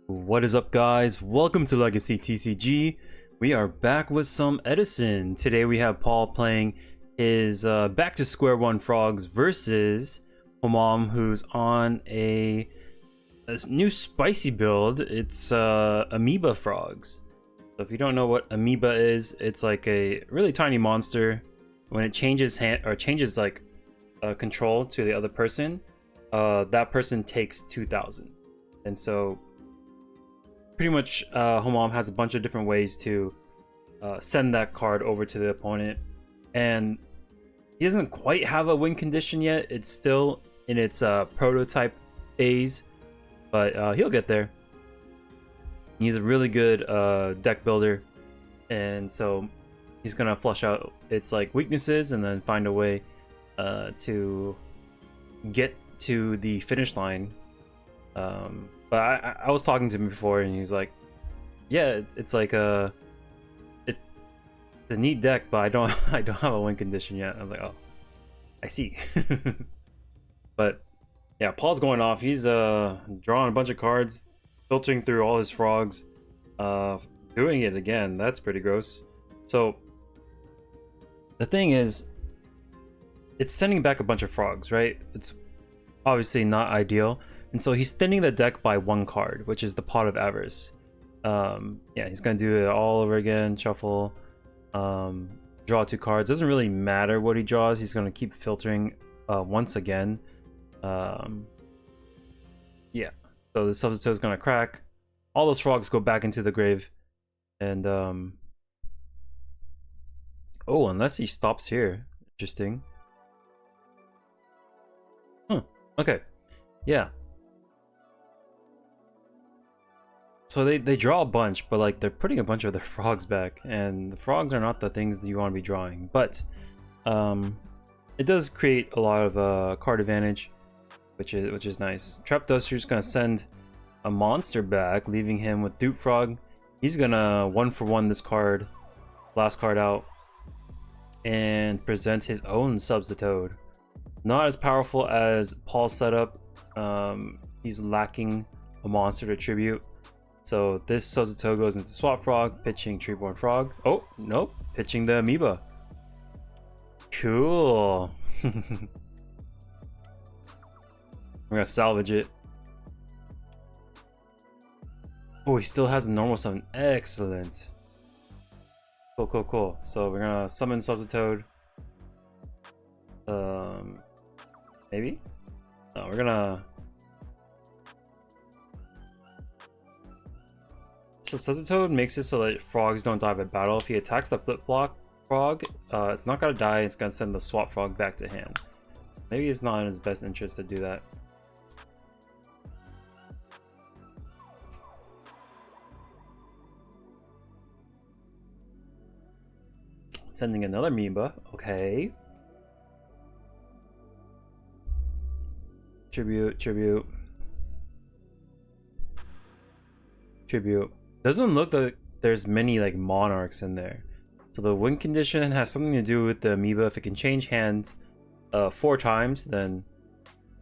What is up, guys? Welcome to Legacy TCG. We are back with some Edison. Today we have Paul playing his back to square one frogs versus Homam, who's on this new spicy build. It's Ameba frogs. So if you don't know what Ameba is, it's like a really tiny monster. When it changes control to the other person, that person takes 2,000. And so pretty much Homam has a bunch of different ways to send that card over to the opponent, and he doesn't quite have a win condition yet. It's still in its prototype phase, but he'll get there. He's a really good deck builder, and so he's gonna flush out its weaknesses and then find a way to get to the finish line. But I was talking to him before, and he was like, "Yeah, it's a neat deck, but I don't have a win condition yet." I was like, "Oh, I see." But yeah, Paul's going off. He's drawing a bunch of cards, filtering through all his frogs, doing it again. That's pretty gross. So the thing is, it's sending back a bunch of frogs, right? It's obviously not ideal. And so he's thinning the deck by one card, which is the Pot of Avarice. Yeah, he's gonna do it all over again. Shuffle, draw two cards. Doesn't really matter what he draws. He's gonna keep filtering once again. Yeah. So the substitute is gonna crack. All those frogs go back into the grave, and oh, unless he stops here. Interesting. Huh. Okay. Yeah. So they draw a bunch, but they're putting a bunch of their frogs back, and the frogs are not the things that you want to be drawing. But it does create a lot of card advantage, which is nice. Trap Duster's gonna send a monster back, leaving him with Dupe Frog. He's gonna 1-for-1 this card, last card out, and present his own Substitute. Not as powerful as Paul's setup. He's lacking a monster to tribute. So this Substitute goes into Swap Frog, pitching Treeborn Frog. Oh, nope, pitching the Ameba. Cool. We're gonna salvage it. Oh, he still has a normal summon. Excellent. Cool. So we're gonna summon Substitute. Maybe? No, we're gonna... So Substitute makes it so that frogs don't die by battle. If he attacks the flip-flop frog, it's not gonna die, it's gonna send the swap frog back to hand. So maybe it's not in his best interest to do that. Sending another Ameba, okay. Tribute. Doesn't look like there's many Monarchs in there. So the win condition has something to do with the Ameba. If it can change hands 4 times, then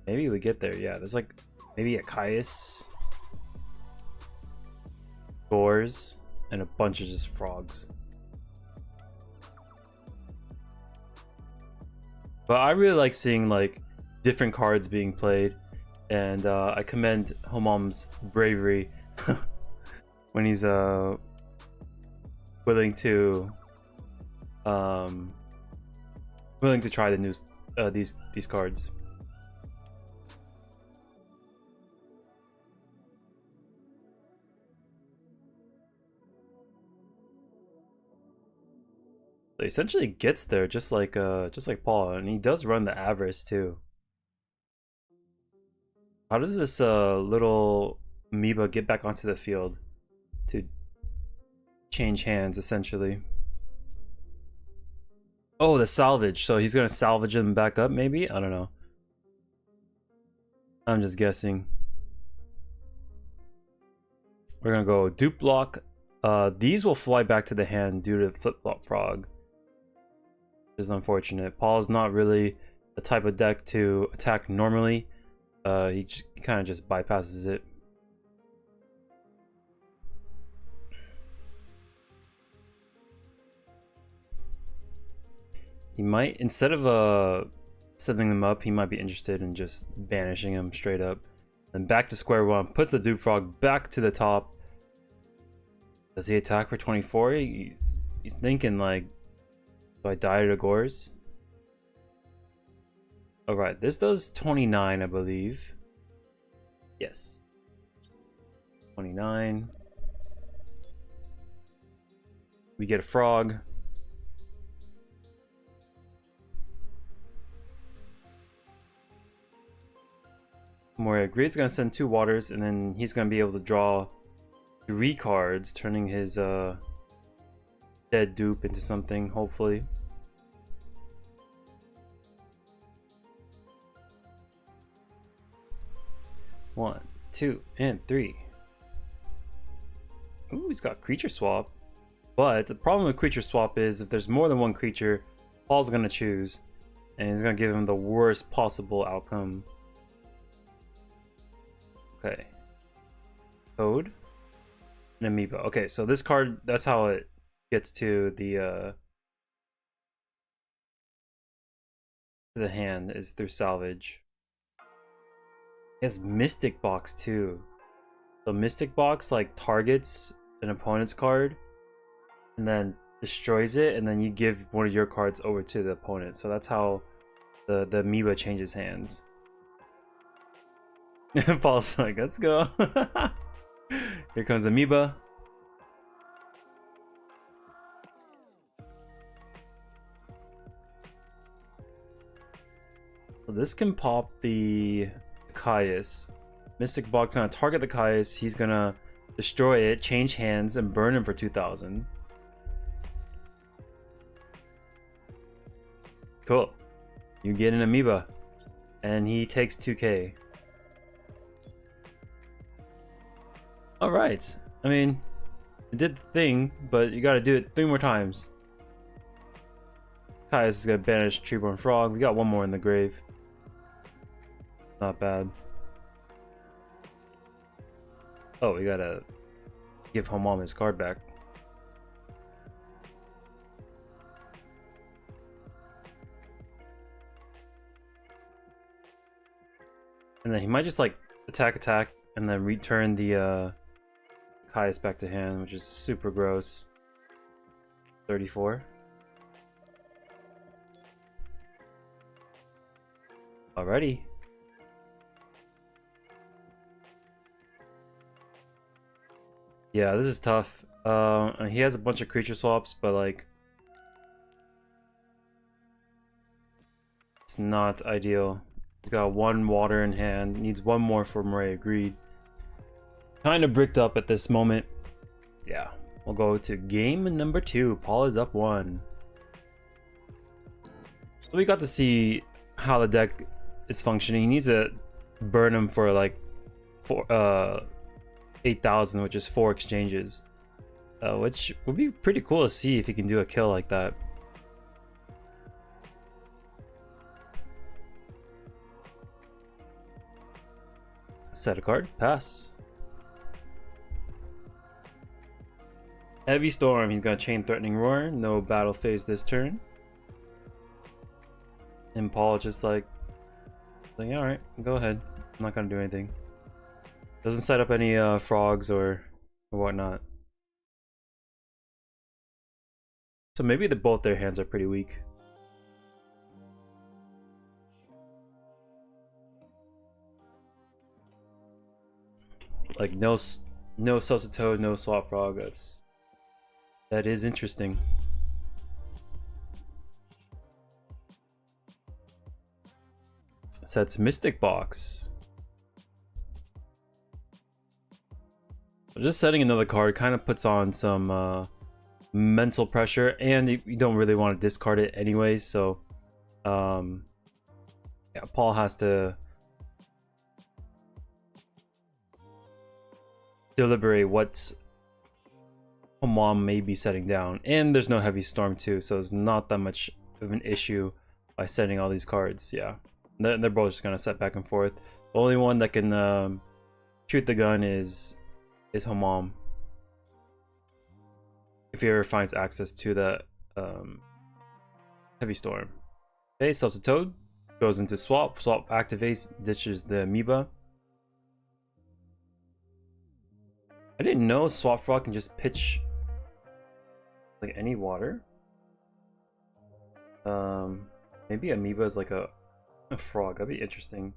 maybe we get there. Yeah, there's maybe a Caius, Gores, and a bunch of just frogs. But I really like seeing different cards being played, and I commend Homam's bravery when he's willing to try the new these cards. So he essentially gets there just like Paul, and he does run the Avarice too. How does this little Ameba get back onto the field to change hands essentially? Oh, the salvage. So he's gonna salvage them back up, maybe? I don't know. I'm just guessing. We're gonna go Dupe Block. These will fly back to the hand due to Flip-Flop Frog, which is unfortunate. Paul's not really the type of deck to attack normally. He kind of just bypasses it. He might, instead of setting them up, he might be interested in just banishing him straight up. Then back to square one, puts the Dupe Frog back to the top. Does he attack for 24? He's thinking like, do I die to Gores? Alright, this does 29, I believe. Yes. 29. We get a frog. Moria Greed's gonna send 2 waters, and then he's gonna be able to draw 3 cards, turning his dead dupe into something, hopefully. One, 2, and 3. Ooh, he's got creature swap. But the problem with creature swap is if there's more than one creature, Paul's gonna choose, and he's gonna give him the worst possible outcome. Okay. Code. An Ameba. Okay, so this card, that's how it gets to the hand, is through salvage. He has Mystic Box too. So Mystic Box like targets an opponent's card and then destroys it, and then you give one of your cards over to the opponent. So that's how the Amoeba changes hands. Paul's like, let's go. Here comes Amoeba. So this can pop the Caius. Mystic Box gonna target the Caius. He's gonna destroy it, change hands, and burn him for 2,000. Cool. You get an Amoeba, and he takes 2k. All right. I mean, it did the thing, but you gotta do it 3 more times. Caius is gonna banish Treeborn Frog. We got 1 more in the grave. Not bad. Oh, we gotta give Homam his card back. And then he might just like attack, and then return the Caius back to hand, which is super gross. 34. Alrighty. Yeah, this is tough. He has a bunch of creature swaps, but like, it's not ideal. He's got 1 water in hand, needs 1 more for Moray Greed. Kind of bricked up at this moment. Yeah, we'll go to game number 2. Paul is up 1. So we got to see how the deck is functioning. He needs to burn him for like 8,000, which is 4 exchanges, which would be pretty cool to see if he can do a kill like that. Set a card, pass. Heavy Storm, he's gonna chain Threatening Roar, no battle phase this turn. And Paul just like alright, go ahead. I'm not gonna do anything. Doesn't set up any frogs or whatnot. So maybe both their hands are pretty weak. Like no Substitute, no Swap Frog. That is interesting. Sets Mystic Box. Just setting another card kind of puts on some mental pressure, and you don't really want to discard it anyways. So, yeah, Paul has to deliberate what Homam may be setting down, and there's no Heavy Storm too, so it's not that much of an issue by setting all these cards. Yeah, they're both just gonna set back and forth. The only one that can shoot the gun is Homam, if he ever finds access to that Heavy Storm. Okay, Subtle Toad goes into Swap. Swap activates, ditches the Amoeba. I didn't know Swap Frog can just pitch like any water. Maybe Amoeba is like a frog. That'd be interesting.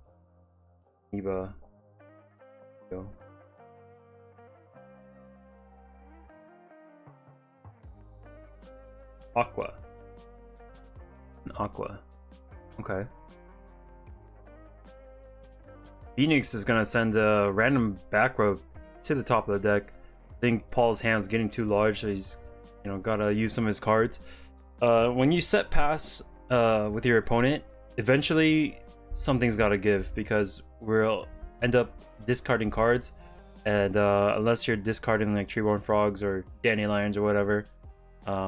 Amoeba. Go. Aqua. An Aqua. Okay. Phoenix is gonna send a random back row to the top of the deck. I think Paul's hand's getting too large, so he's, you know, gotta use some of his cards. When you set pass with your opponent, eventually something's gotta give, because we'll end up discarding cards, and unless you're discarding like Treeborn Frogs or Dandelions or whatever,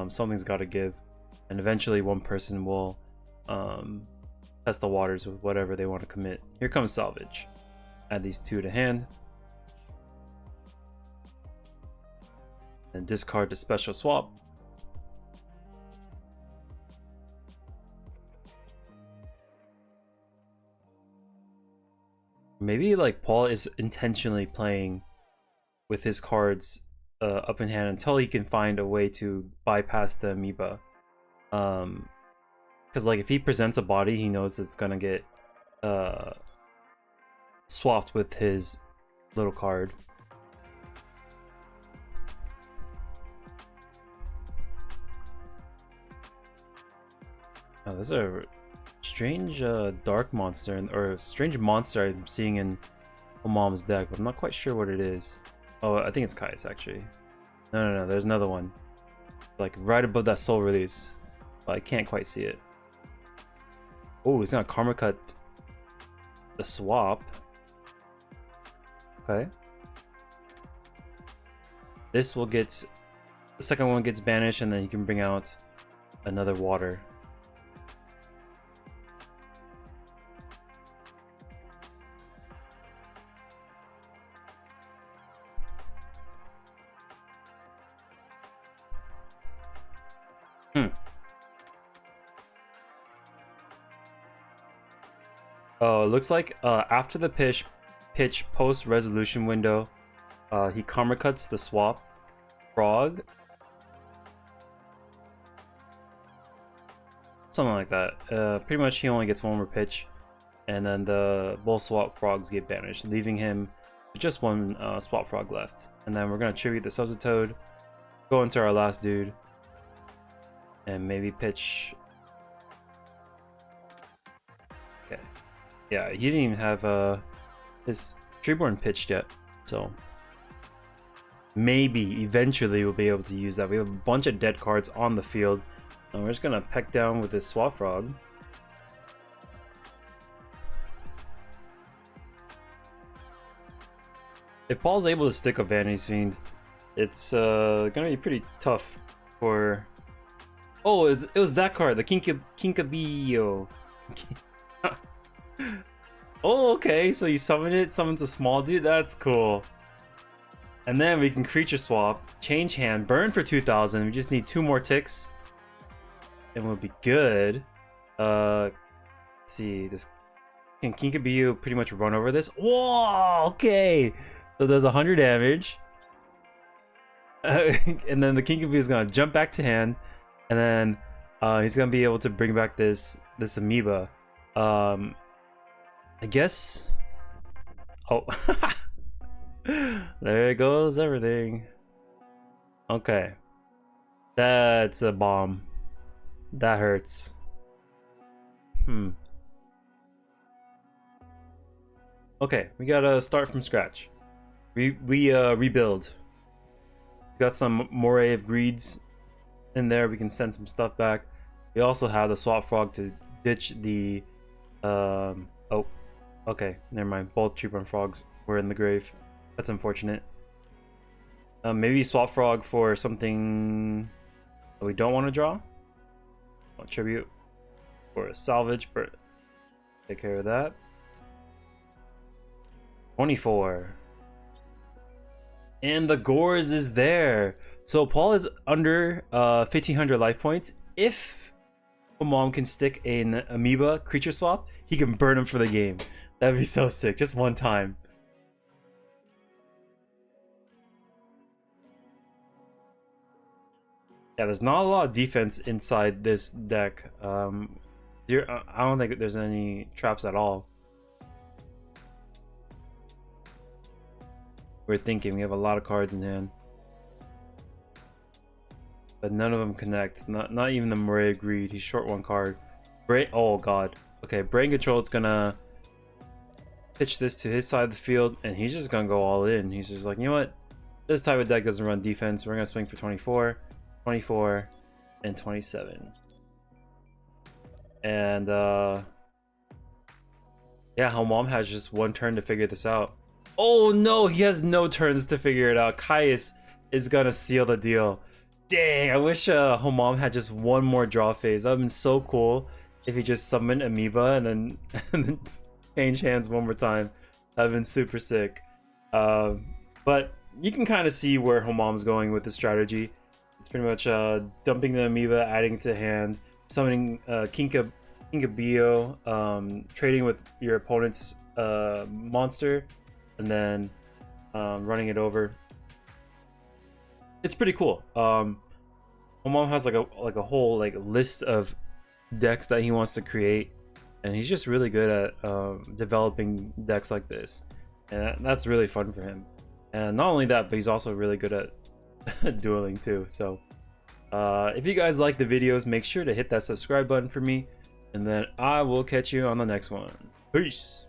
something's gotta give, and eventually one person will test the waters with whatever they want to commit. Here comes Salvage. Add these two to hand. And discard the special swap. Maybe like Paul is intentionally playing with his cards up in hand until he can find a way to bypass the Amoeba. Because like if he presents a body, he knows it's gonna get swapped with his little card. Oh, there's a strange dark monster, or a strange monster I'm seeing in Mom's deck, but I'm not quite sure what it is. Oh, I think it's Kai's actually. No, there's another one. Like right above that soul release. But I can't quite see it. Oh, he's gonna Karma Cut the swap. Okay. This will get... The second one gets banished, and then you can bring out another water. Oh, it looks like after the pitch post resolution window, he Karma Cuts the swap frog. Something like that. Pretty much he only gets one more pitch, and then the both swap frogs get banished, leaving him with just one swap frog left. And then we're gonna tribute the Subtle Toad, go into our last dude, and maybe pitch. Okay. Yeah, he didn't even have his Treeborn pitched yet, so maybe eventually we'll be able to use that. We have a bunch of dead cards on the field, and we're just gonna peck down with this Swap Frog. If Paul's able to stick a Vanity's Fiend, it's gonna be pretty tough for... Oh, it was that card, the Kinkabio. Oh, okay, so you summon it, summons a small dude, that's cool. And then we can creature swap, change hand, burn for 2,000, we just need 2 more ticks. And we'll be good. Let's see, this can Kinkabio pretty much run over this? Whoa, okay! So does 100 damage. And then the Kinkabio is gonna jump back to hand, and then he's gonna be able to bring back this Amoeba. I guess. Oh, there goes everything. Okay, that's a bomb. That hurts. Okay, we gotta start from scratch. We rebuild. Got some Moray of Greeds in there. We can send some stuff back. We also have the Swap Frog to ditch the oh, okay, never mind. Both Treeborn Frogs were in the grave. That's unfortunate. Maybe Swap Frog for something that we don't want to draw. I'll tribute or a salvage, but take care of that. 24. And the Gores is there. So Paul is under 1,500 life points. If Homam can stick an Ameba creature swap, he can burn him for the game. That'd be so sick, just one time. Yeah, there's not a lot of defense inside this deck. I don't think there's any traps at all. We're thinking we have a lot of cards in hand, but none of them connect. Not even the Moray Greed. He's short one card. Oh god. Okay, Brain Control is gonna pitch this to his side of the field, and he's just gonna go all in. He's just like, you know what? This type of deck doesn't run defense. We're gonna swing for 24, 24, and 27. And yeah, Homam has just one turn to figure this out. Oh no, he has no turns to figure it out. Caius is gonna seal the deal. Dang, I wish Homam had just one more draw phase. That would have been so cool if he just summoned Ameba and then change hands one more time. That would have been super sick. But you can kind of see where Homam's going with the strategy. It's pretty much dumping the Ameba, adding to hand, summoning Yugioh, trading with your opponent's monster, and then running it over. It's pretty cool. Homam has like a whole list of decks that he wants to create, and he's just really good at developing decks like this, and that's really fun for him. And not only that, but he's also really good at dueling too. So if you guys like the videos, make sure to hit that subscribe button for me, and then I will catch you on the next one. Peace.